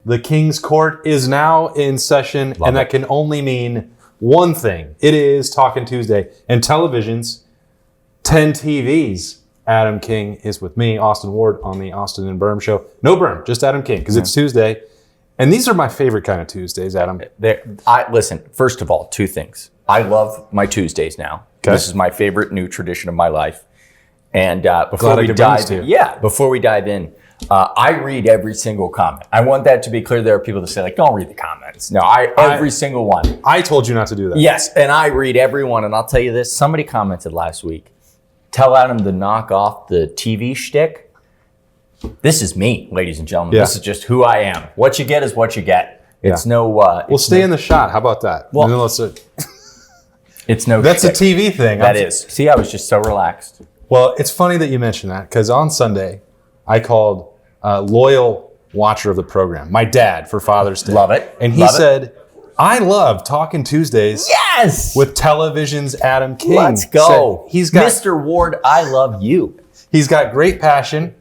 The King's Court is now in session, and that can only mean one thing. It is Talking Tuesday. And televisions, 10 TVs. Adam King is with me, Austin Ward, on the Austin and Birm Show. No Birm, just Adam King, because it's Tuesday. And these are my favorite kind of Tuesdays, Adam. Listen, first of all, two things. I love my Tuesdays now. Okay. This is my favorite new tradition of my life. And before we dive in, I read every single comment. I want that to be clear. There are people that say, like, don't read the comments. No, every single one. I told you not to do that. Yes, and I read every one. And I'll tell you this. Somebody commented last week, tell Adam to knock off the TV shtick. This is me, ladies and gentlemen. Yeah. This is just who I am. What you get is what you get. It's no... we'll stay in the shot. How about that? Well, it's no That's shtick. A TV thing. That is. See, I was just so relaxed. Well, it's funny that you mentioned that, because on Sunday, I called a loyal watcher of the program, my dad, for Father's Day. Love it. And he said, I love Talking Tuesdays. Yes! With television's Adam King. Let's go. He's got, Mr. Ward, I love you. He's got great passion.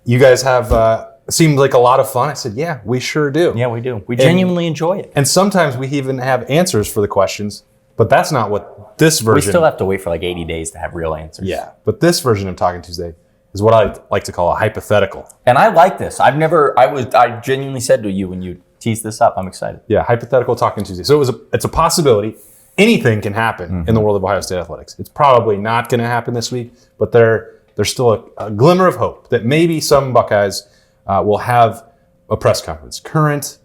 You guys have seemed like a lot of fun. I said, yeah, we sure do. Yeah, we do. We genuinely enjoy it. And sometimes we even have answers for the questions, but that's not what this version... We still have to wait for like 80 days to have real answers. Yeah, but this version of Talking Tuesday is what I like to call a hypothetical. And I like this. I genuinely said to you when you teased this up, I'm excited. Yeah, hypothetical Talking Tuesday. So it's a possibility. Anything can happen in the world of Ohio State athletics. It's probably not going to happen this week, but there's still a glimmer of hope that maybe some Buckeyes will have a press conference. Current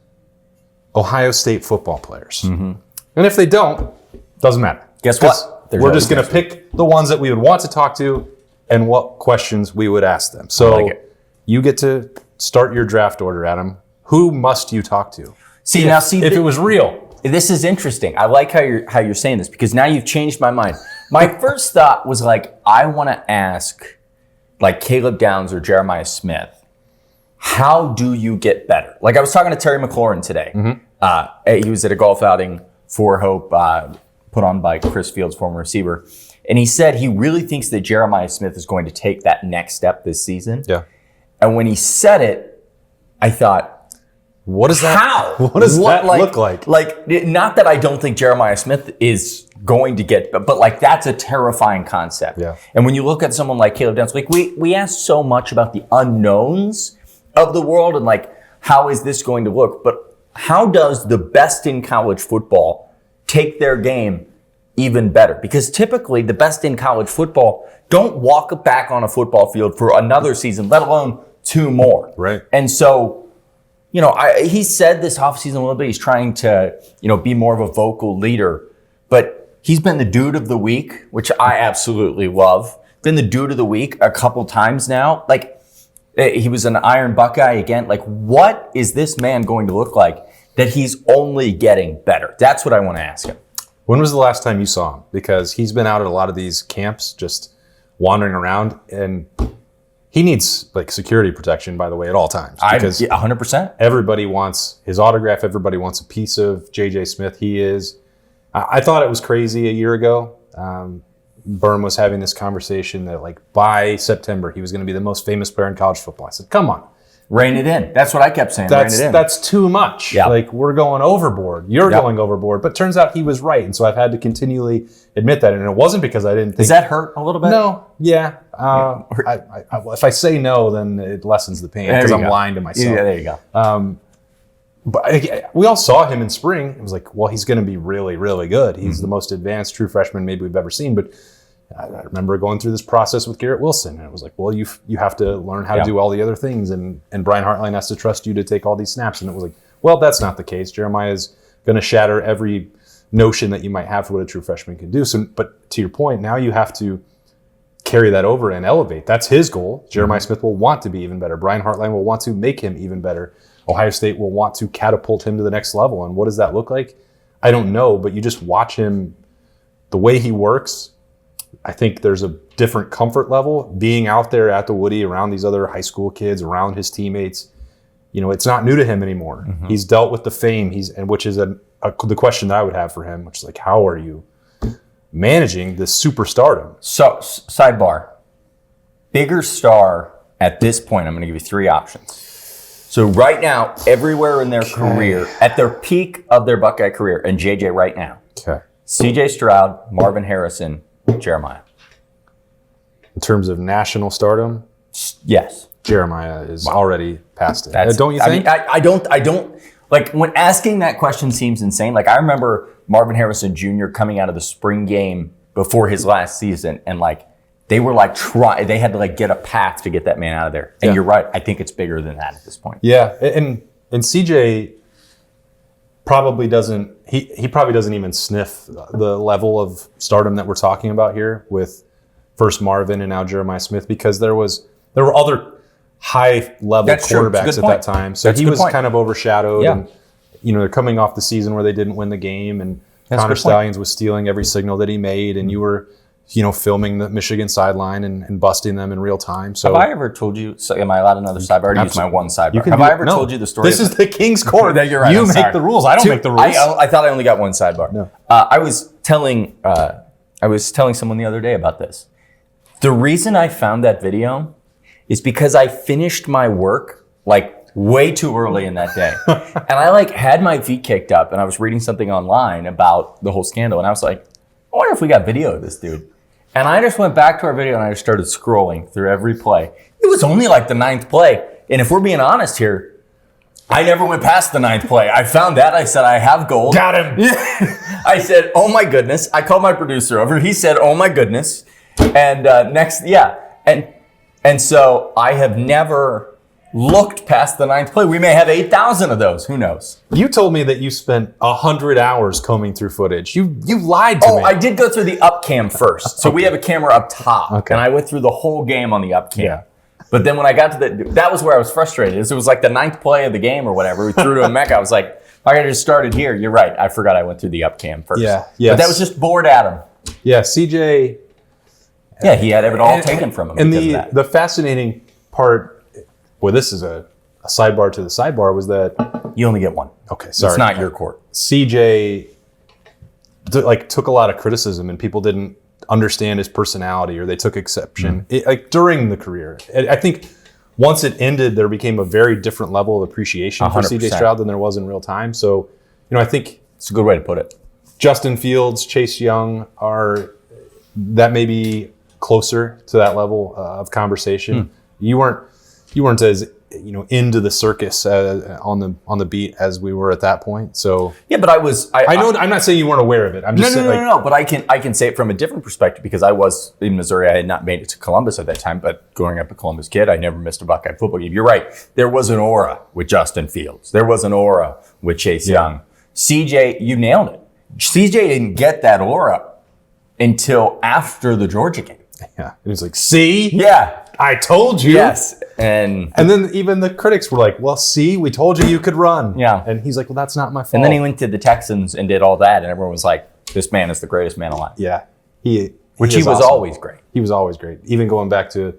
Ohio State football players. Mm-hmm. And if they don't, doesn't matter. Guess what? We're just going to pick the ones that we would want to talk to and what questions we would ask them. So you get to start your draft order, Adam. Who must you talk to? If it was real. This is interesting. I like how you're saying this, because now you've changed my mind. My first thought was like, I want to ask like Caleb Downs or Jeremiah Smith, how do you get better? Like I was talking to Terry McLaurin today. Mm-hmm. He was at a golf outing for Hope, put on by Chris Fields, former receiver. And he said he really thinks that Jeremiah Smith is going to take that next step this season. Yeah. And when he said it, I thought, what does that look like? Like, not that I don't think Jeremiah Smith is going to get, but like that's a terrifying concept. Yeah. And when you look at someone like Caleb Downs, like we ask so much about the unknowns of the world and like, how is this going to look? But how does the best in college football take their game even better? Because typically the best in college football don't walk back on a football field for another season, let alone two more. Right. And so, he said this offseason a little bit, he's trying to, be more of a vocal leader, but he's been the dude of the week, which I absolutely love. Been the dude of the week a couple times now. Like, he was an Iron Buckeye again. Like, what is this man going to look like that he's only getting better? That's what I want to ask him. When was the last time you saw him? Because he's been out at a lot of these camps just wandering around, and he needs like security protection, by the way, at all times. Because 100%. Everybody wants his autograph. Everybody wants a piece of J.J. Smith. I thought it was crazy a year ago. Birm was having this conversation that like by September, he was going to be the most famous player in college football. I said, come on. Rein it in. That's what I kept saying. Rein it in. That's too much. Yeah. Like we're going overboard. You're going overboard. But turns out he was right. And so I've had to continually admit that. And it wasn't because I didn't think. Does that hurt a little bit? No. Yeah. If I say no, then it lessens the pain because I'm lying to myself. Yeah, there you go. But we all saw him in spring. It was like, well, he's going to be really, really good. He's the most advanced true freshman maybe we've ever seen. But I remember going through this process with Garrett Wilson, and it was like, well, you have to learn how to do all the other things, and Brian Hartline has to trust you to take all these snaps. And it was like, well, that's not the case. Jeremiah is going to shatter every notion that you might have for what a true freshman can do. So, but to your point, now you have to carry that over and elevate. That's his goal. Jeremiah Smith will want to be even better. Brian Hartline will want to make him even better. Ohio State will want to catapult him to the next level. And what does that look like? I don't know, but you just watch him, the way he works. I think there's a different comfort level being out there at the Woody around these other high school kids, around his teammates. It's not new to him anymore. Mm-hmm. He's dealt with the fame. Which is the question that I would have for him, which is like, how are you managing this superstardom? So, sidebar, bigger star at this point. I'm going to give you three options. So right now, everywhere in their career, at their peak of their Buckeye career, and JJ right now, CJ Stroud, Marvin Harrison, Jeremiah. In terms of national stardom, yes, Jeremiah is already past it. Don't you think? I don't. Like, when asking that question seems insane. Like, I remember Marvin Harrison Jr. coming out of the spring game before his last season, and like, they were like, they had to like get a path to get that man out of there. And you're right. I think it's bigger than that at this point. Yeah. And CJ probably doesn't, he probably doesn't even sniff the level of stardom that we're talking about here with first Marvin and now Jeremiah Smith, because there were other high level quarterbacks at that time. So he was kind of overshadowed. And, they're coming off the season where they didn't win the game, and Connor Stallions was stealing every signal that he made, and you were, filming the Michigan sideline and busting them in real time. So have I ever told you, am I allowed another sidebar? I already used my one sidebar. Have I ever told you the story? This is the King's Court. You're right. You make the rules. I don't make the rules. I thought I only got one sidebar. No. I was telling someone the other day about this. The reason I found that video is because I finished my work like way too early in that day. And I like had my feet kicked up, and I was reading something online about the whole scandal, and I was like, I wonder if we got video of this dude. And I just went back to our video and I just started scrolling through every play. It was only like the 9th play. And if we're being honest here, I never went past the 9th play. I found that. I said, I have gold. Got him. I said, oh my goodness. I called my producer over. He said, oh my goodness. And And so I have never looked past the 9th play. We may have 8,000 of those. Who knows? You told me that you spent 100 hours combing through footage. You lied to me. Oh, I did go through the up cam first. So we have a camera up top. And I went through the whole game on the up cam. Yeah. But then when I got to that was where I was frustrated. It was like the 9th play of the game or whatever. We threw to a Mecca. I was like, I just started here. You're right. I forgot I went through the up cam first. Yeah. Yes. But that was just bored Adam. Yeah. CJ. Yeah, he had it all taken from him. And the fascinating part, well, this is a sidebar to the sidebar, was that you only get one. Okay, sorry. It's not your court. CJ took a lot of criticism, and people didn't understand his personality, or they took exception during the career. I think once it ended, there became a very different level of appreciation 100%. For CJ Stroud than there was in real time. So, I think it's a good way to put it. Justin Fields, Chase Young that may be closer to that level of conversation. You weren't as into the circus on the beat as we were at that point. So yeah, but I know I'm not saying you weren't aware of it. I'm just saying no. But I can say it from a different perspective, because I was in Missouri. I had not made it to Columbus at that time, but growing up a Columbus kid, I never missed a Buckeye football game. You're right. There was an aura with Justin Fields. There was an aura with Chase Young. CJ, you nailed it. CJ didn't get that aura until after the Georgia game. Yeah, it was like, see, yeah, I told you. Yes, and then even the critics were like, well, see, we told you could run. Yeah, and he's like, well, that's not my fault. And then he went to the Texans and did all that, and everyone was like, this man is the greatest man alive. Yeah, he was awesome. Always great. He was always great. Even going back to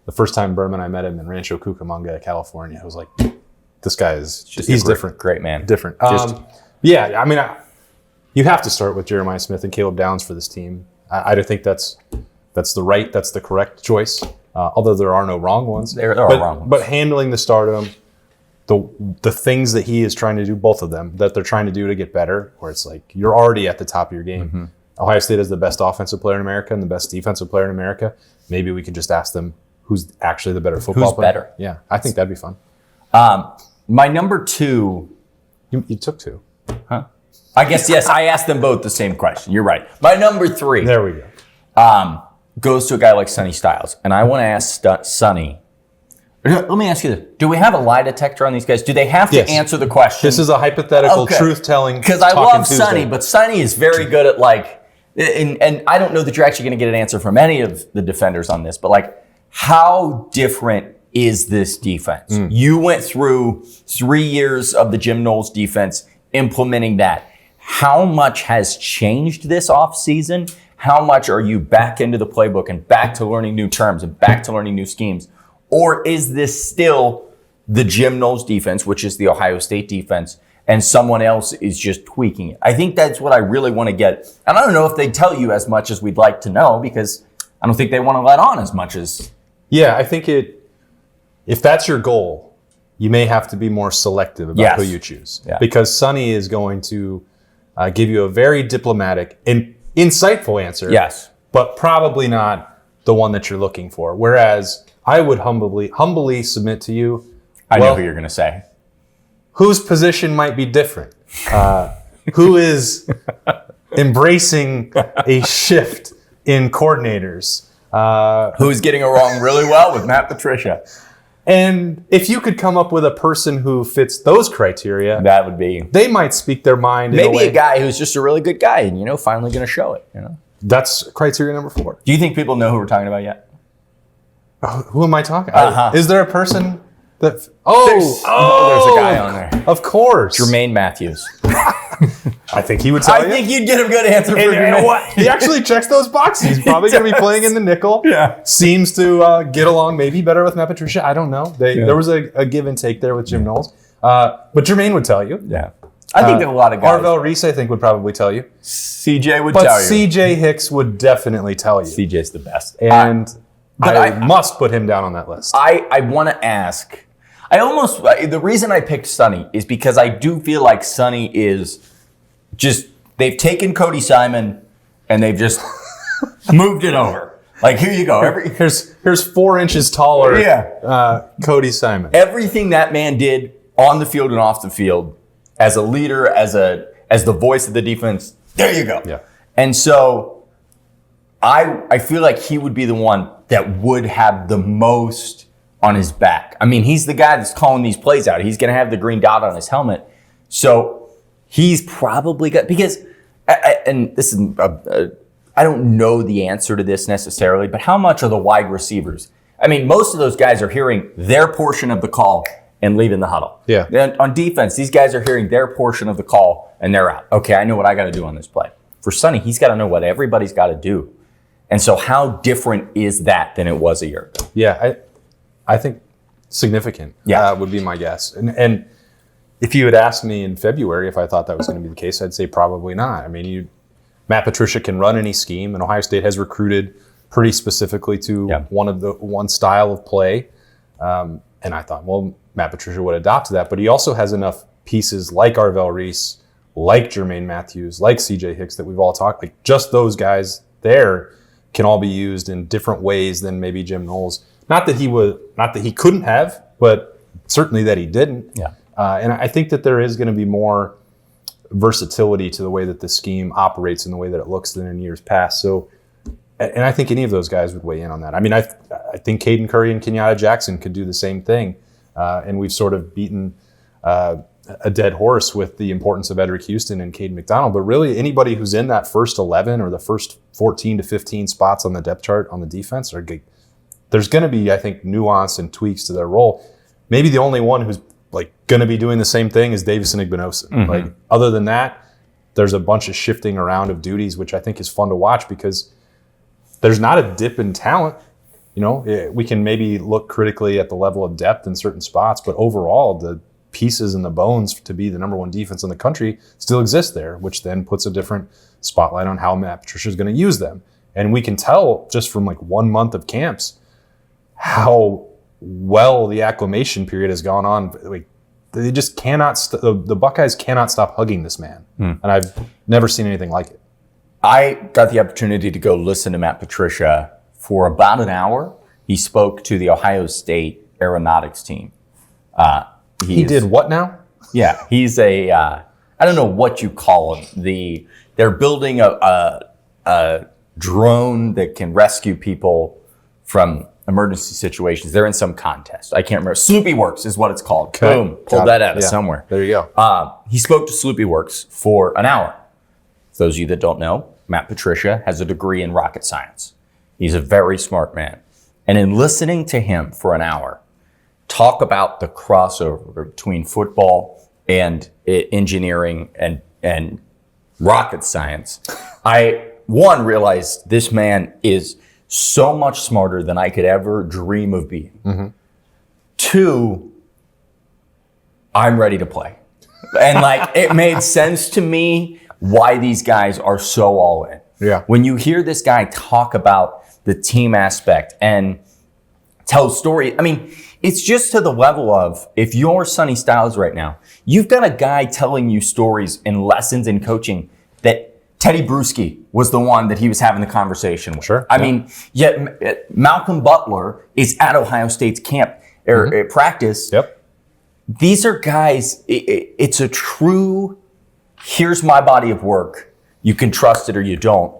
the first time Birm and I met him in Rancho Cucamonga, California, I was like, this guy he's different. Great man. Different. Yeah, I mean, you have to start with Jeremiah Smith and Caleb Downs for this team. I don't think that's the correct choice. Although there are no wrong ones. There are wrong ones. But handling the stardom, the things that he is trying to do, both of them, that they're trying to do to get better, where it's like you're already at the top of your game. Mm-hmm. Ohio State is the best offensive player in America and the best defensive player in America. Maybe we can just ask them who's actually the better football player. Who's better? Yeah, I think that'd be fun. My number 2. You took 2. Huh? I guess, yes, I asked them both the same question. You're right. My number 3. There we go. Goes to a guy like Sonny Styles. And I want to ask Sonny, let me ask you this. Do we have a lie detector on these guys? Do they have to answer the question? This is a hypothetical truth-telling. Because I love Sonny, but Sonny is very good at and I don't know that you're actually going to get an answer from any of the defenders on this, but how different is this defense? You went through 3 years of the Jim Knowles defense implementing that. How much has changed this offseason? How much are you back into the playbook and back to learning new terms and back to learning new schemes? Or is this still the Jim Knowles defense, which is the Ohio State defense, and someone else is just tweaking it? I think that's what I really want to get. And I don't know if they tell you as much as we'd like to know, because I don't think they want to let on as much as... Yeah, I think if that's your goal, you may have to be more selective about who you choose. Yeah. Because Sonny is going to give you a very diplomatic and insightful answer. Yes. But probably not the one that you're looking for. Whereas I would humbly submit to you. I know who you're going to say. Whose position might be different? Who is embracing a shift in coordinators? Who's getting it wrong really well with Matt Patricia? And if you could come up with a person who fits those criteria, that would be. They might speak their mind. Maybe a guy who's just a really good guy, and finally going to show it. That's criteria number 4. Do you think people know who we're talking about yet? Who am I talking? Is there a person that? There's a guy on there. Of course, Jermaine Matthews. I think he would tell you. I think you'd get a good answer for Jermaine. He actually checks those boxes. He's probably going to be playing in the nickel. Yeah. Seems to get along maybe better with Matt Patricia. I don't know. There was a give and take there with Jim Knowles. But Jermaine would tell you. Yeah. I think there are a lot of guys. Arvell Reese, I think, would probably tell you. CJ would tell you. But CJ Hicks would definitely tell you. CJ's the best. And I must put him down on that list. I want to ask. The reason I picked Sonny is because I do feel like Sonny is they've taken Cody Simon and they've just moved it over. Like, here you go. Here's 4 inches taller Cody Simon. Everything that man did on the field and off the field, as a leader, as the voice of the defense, there you go. Yeah. And so I feel like he would be the one that would have the most on his back. I mean, he's the guy that's calling these plays out. He's going to have the green dot on his helmet. So he's probably got, because, and this is, I don't know the answer to this necessarily, but how much are the wide receivers? I mean, most of those guys are hearing their portion of the call and leaving the huddle. Yeah. And on defense, these guys are hearing their portion of the call and they're out. Okay, I know what I got to do on this play. For Sonny, he's got to know what everybody's got to do. And so how different is that than it was a year ago? Yeah, I think significant would be my guess. And if you had asked me in February if I thought that was going to be the case, I'd say probably not. I mean, Matt Patricia can run any scheme, and Ohio State has recruited pretty specifically to one style of play. And I thought, well, Matt Patricia would adopt that, but he also has enough pieces like Arvell Reese, like Jermaine Matthews, like CJ Hicks that we've all talked, like just those guys there can all be used in different ways than maybe Jim Knowles. Not that he couldn't have, but certainly that he didn't. Yeah. And I think that there is going to be more versatility to the way that the scheme operates and the way that it looks than in years past. So, and I think any of those guys would weigh in on that. I mean, I think Caden Curry and Kenyatta Jackson could do the same thing. And we've sort of beaten a dead horse with the importance of Edric Houston and Caden McDonald. But really, anybody who's in that first 11 or the first 14 to 15 spots on the depth chart on the defense, there's going to be, I think, nuance and tweaks to their role. Maybe the only one who's going to be doing the same thing is Davison Igbinosun. Mm-hmm. Other than that, there's a bunch of shifting around of duties, which I think is fun to watch because there's not a dip in talent. We can maybe look critically at the level of depth in certain spots, but overall, the pieces and the bones to be the number one defense in the country still exist there, which then puts a different spotlight on how Matt Patricia is going to use them. And we can tell just from 1 month of camps how well the acclimation period has gone on. They just cannot, the Buckeyes cannot stop hugging this man. And I've never seen anything like it. I got the opportunity to go listen to Matt Patricia for about an hour. He spoke to the Ohio State aeronautics team. He did what now? Yeah, he's I don't know what you call him. They're building a drone that can rescue people from emergency situations. They're in some contest. I can't remember. Sloopy Works is what it's called. Okay. Boom. Pulled that out of somewhere. There you go. He spoke to Sloopy Works for an hour. For those of you that don't know, Matt Patricia has a degree in rocket science. He's a very smart man. And in listening to him for an hour, talk about the crossover between football and engineering and rocket science, I realized this man is so much smarter than I could ever dream of being. Mm-hmm. 2, I'm ready to play. And it made sense to me why these guys are so all in. Yeah. When you hear this guy talk about the team aspect and tell story, I mean, It's just to the level of, if you're Sonny Styles right now, you've got a guy telling you stories and lessons in coaching that Teddy Bruschi was the one that he was having the conversation with. Sure. I mean, yet Malcolm Butler is at Ohio State's camp or at practice. Yep. These are guys, it's a true, here's my body of work. You can trust it or you don't.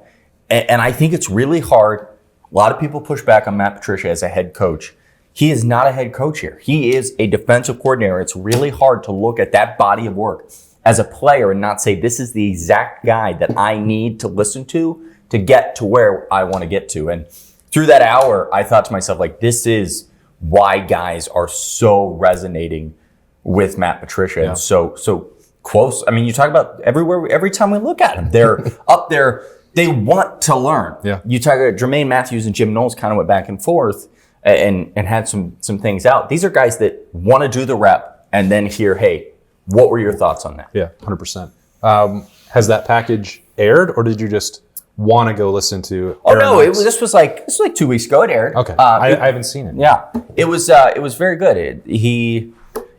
And I think it's really hard. A lot of people push back on Matt Patricia as a head coach. He is not a head coach here. He is a defensive coordinator. It's really hard to look at that body of work as a player and not say, this is the exact guy that I need to listen to get to where I want to get to. And through that hour, I thought to myself, like, this is why guys are so resonating with Matt Patricia and so close. I mean, you talk about every time we look at them, they're up there. They want to learn. Yeah. You talk about Jermaine Matthews and Jim Knowles kind of went back and forth and had some things out. These are guys that want to do the rep and then hear, hey, what were your thoughts on that? Yeah, 100%. Has that package aired, or did you just want to go listen to? Oh no, this was like 2 weeks ago. It aired. Okay, I haven't seen it. Yeah, it was very good.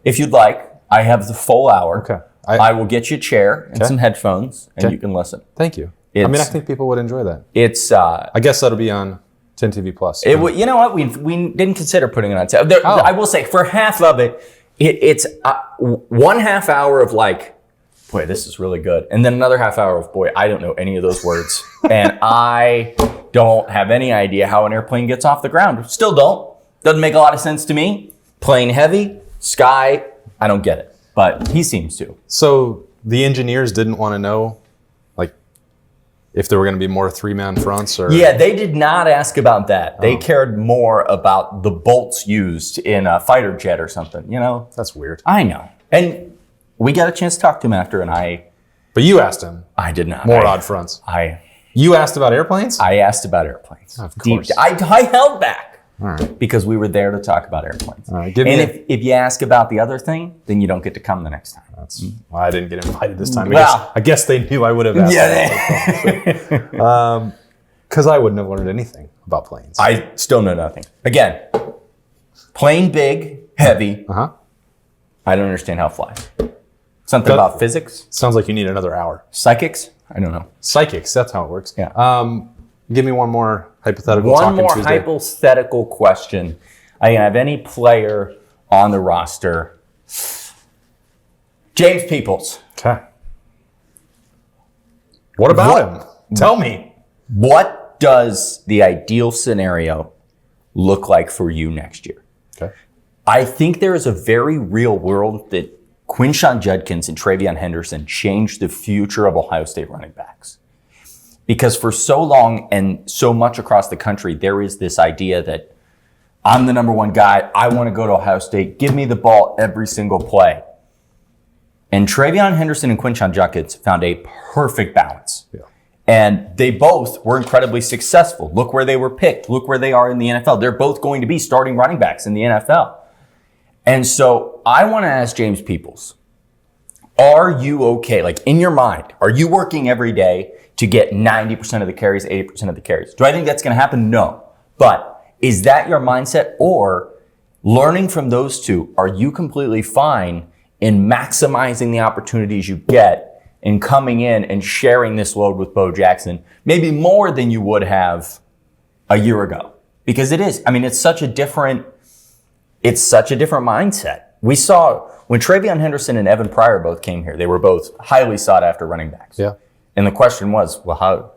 If you'd like, I have the full hour. Okay, I will get you a chair and some headphones, and you can listen. Thank you. I mean, I think people would enjoy that. It's. I guess that'll be on 10 TV Plus. You know what? We didn't consider putting it on. I will say for half of it, it's 1/2 hour of like, boy, this is really good, and then another half hour of, boy, I don't know any of those words, and I don't have any idea how an airplane gets off the ground. Still don't. Doesn't make a lot of sense to me. Plane heavy, sky, I don't get it, but he seems to. So the engineers didn't want to know, like, if there were going to be more 3-man fronts, or yeah, they did not ask about that. They cared more about the bolts used in a fighter jet or something. You know, that's weird. I know, and we got a chance to talk to him after, and But you asked him. I did not. More odd fronts. You asked about airplanes? I asked about airplanes. Of course. I held back. All right. Because we were there to talk about airplanes. All right. If you ask about the other thing, then you don't get to come the next time. Well, I didn't get invited this time. Well, I guess they knew I would have asked. Yeah. Because I wouldn't have learned anything about planes. I still know nothing. Again, plane big, heavy. Uh-huh. I don't understand how it flies. Something about physics? Sounds like you need another hour. Psychics? I don't know. Psychics, that's how it works. Yeah. Give me one more hypothetical. One more hypothetical question. I have any player on the roster. James Peoples. Okay. What about him? Tell me. What does the ideal scenario look like for you next year? Okay. I think there is a very real world that Quinshon Judkins and TreVeyon Henderson changed the future of Ohio State running backs. Because for so long and so much across the country, there is this idea that I'm the number one guy. I want to go to Ohio State. Give me the ball every single play. And TreVeyon Henderson and Quinshon Judkins found a perfect balance. Yeah. And they both were incredibly successful. Look where they were picked. Look where they are in the NFL. They're both going to be starting running backs in the NFL. And so I want to ask James Peoples, are you okay? Like, in your mind, are you working every day to get 90% of the carries, 80% of the carries? Do I think that's going to happen? No. But is that your mindset? Or learning from those two, are you completely fine in maximizing the opportunities you get and coming in and sharing this load with Bo Jackson, maybe more than you would have a year ago? Because it is. I mean, it's such a different mindset. We saw when TreVeyon Henderson and Evan Pryor both came here, they were both highly sought after running backs. Yeah. And the question was, well, how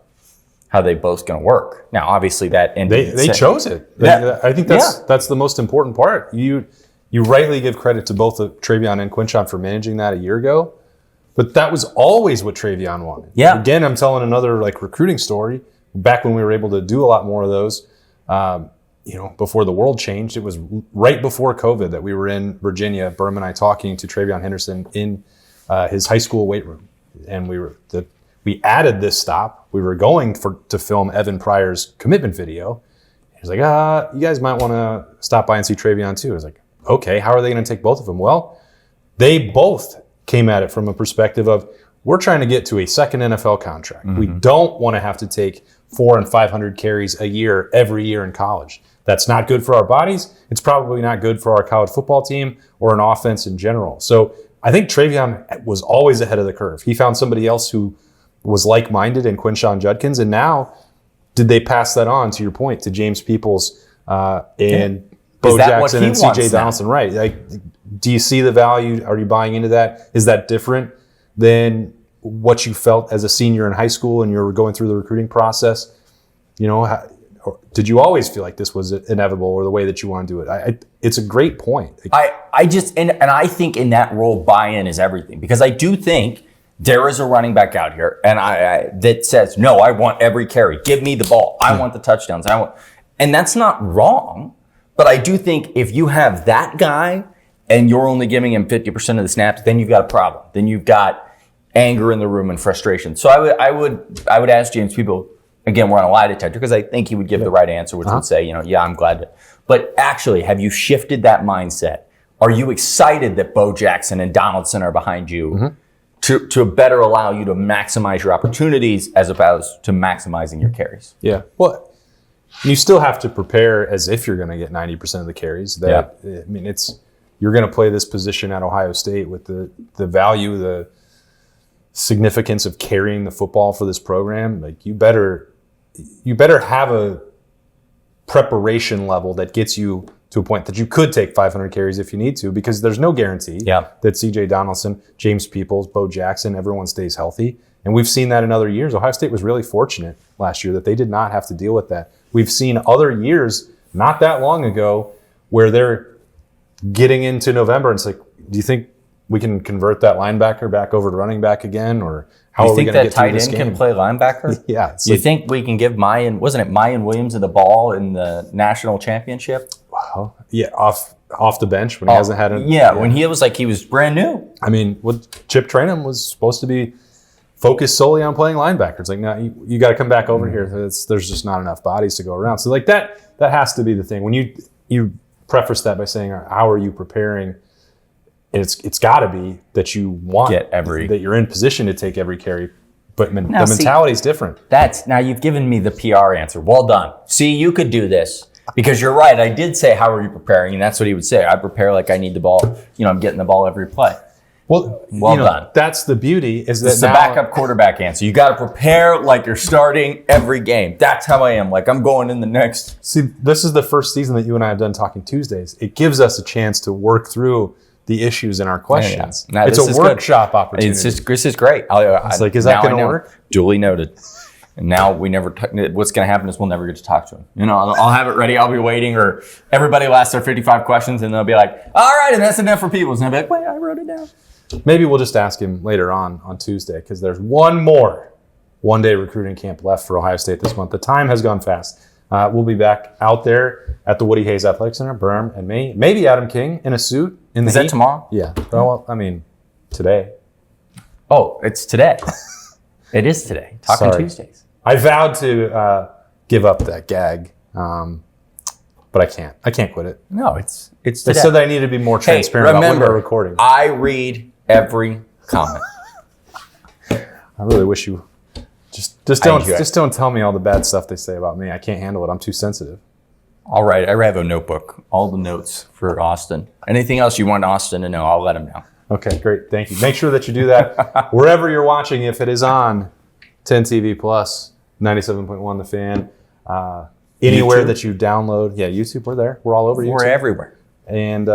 are they both going to work? Now, obviously that ended. They chose it. I think that's the most important part. You rightly give credit to both TreVeyon and Quinshon for managing that a year ago, but that was always what TreVeyon wanted. Yeah. Again, I'm telling another recruiting story. Back when we were able to do a lot more of those, before the world changed, it was right before COVID that we were in Virginia, Birm and I talking to TreVeyon Henderson in his high school weight room, and we added this stop. We were going to film Evan Pryor's commitment video. He was like, you guys might want to stop by and see TreVeyon too. I was like, okay, how are they going to take both of them? Well, they both came at it from a perspective of, we're trying to get to a second NFL contract. Mm-hmm. We don't want to have to take 400 and 500 carries a year, every year in college. That's not good for our bodies. It's probably not good for our college football team or an offense in general. So I think Travion was always ahead of the curve. He found somebody else who was like-minded in Quinshon Judkins, and now did they pass that on, to your point, to James Peoples and Bo Jackson and C.J. Donaldson? Right. Like, do you see the value? Are you buying into that? Is that different than what you felt as a senior in high school and you were going through the recruiting process? You know, did you always feel like this was inevitable or the way that you want to do it? It's a great point. I just, and I think in that role, buy-in is everything, because I do think there is a running back out here and that says, no, I want every carry. Give me the ball. I want the touchdowns. And that's not wrong. But I do think if you have that guy and you're only giving him 50% of the snaps, then you've got a problem. Then you've got anger in the room and frustration. So I would ask James People, again, we're on a lie detector, because I think he would give the right answer, which would say, I'm glad to. But actually, have you shifted that mindset? Are you excited that Bo Jackson and Donaldson are behind you to better allow you to maximize your opportunities as opposed to maximizing your carries? Yeah. Well, you still have to prepare as if you're going to get 90% of the carries. I mean, you're going to play this position at Ohio State with the value, the significance of carrying the football for this program. Like, you better have a preparation level that gets you to a point that you could take 500 carries if you need to, because there's no guarantee that C.J. Donaldson, James Peoples, Bo Jackson, everyone stays healthy. And we've seen that in other years. Ohio State was really fortunate last year that they did not have to deal with that. We've seen other years not that long ago where they're getting into November and it's like, do you think we can convert that linebacker back over to running back again? Or how are we going to get through this game? You think that tight end can play linebacker? Yeah. You think we can give Mayan Williams the ball in the national championship? Wow. Yeah, off the bench when he hasn't had it. When he was brand new. I mean, Chip Trainum was supposed to be focused solely on playing linebacker. It's like, no, you got to come back over here. There's just not enough bodies to go around. So like that has to be the thing. When you preface that by saying, how are you preparing? It's got to be that you want that you're in position to take every carry, but the mentality is different. Now you've given me the PR answer. Well done. See, you could do this, because you're right. I did say, how are you preparing? And that's what he would say. I prepare like I need the ball. I'm getting the ball every play. Well done. That's the beauty is that it's the backup quarterback answer. You got to prepare like you're starting every game. That's how I am. Like, I'm going in the next. See, this is the first season that you and I have done Talking Tuesdays. It gives us a chance to work through the issues in our questions. Yeah. It's a workshop opportunity. This is great. It's like, is that going to work? Duly noted. And now what's going to happen is we'll never get to talk to him. I'll have it ready. I'll be waiting, or everybody will ask their 55 questions and they'll be like, all right, and that's enough for people. And I'll be like, wait, I wrote it down. Maybe we'll just ask him later on Tuesday, because there's one more one-day recruiting camp left for Ohio State this month. The time has gone fast. We'll be back out there at the Woody Hayes Athletic Center, Birm and me. Maybe Adam King in a suit. Is that tomorrow? Yeah. Well, I mean, today. Oh, it's today. It is today. Talking Tuesdays. I vowed to give up that gag, but I can't. I can't quit it. No, it's today. They said that I need to be more transparent about when we're recording. I read every comment. I really wish you just don't tell me all the bad stuff they say about me. I can't handle it. I'm too sensitive. All right, I have a notebook, all the notes for Austin. Anything else you want Austin to know, I'll let him know. Okay, great. Thank you. Make sure that you do that wherever you're watching. If it is on 10 TV Plus, 97.1 The Fan, anywhere YouTube that you download. Yeah, YouTube, we're there. We're all over YouTube. We're everywhere. And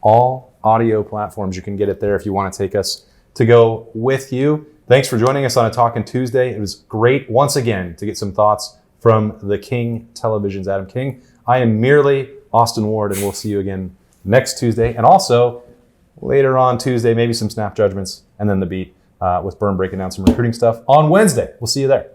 all audio platforms, you can get it there if you want to take us to go with you. Thanks for joining us on a Talkin' Tuesday. It was great, once again, to get some thoughts from the King Television's Adam King. I am merely Austin Ward, and we'll see you again next Tuesday. And also, later on Tuesday, maybe some snap judgments, and then the beat with Birm breaking down some recruiting stuff on Wednesday. We'll see you there.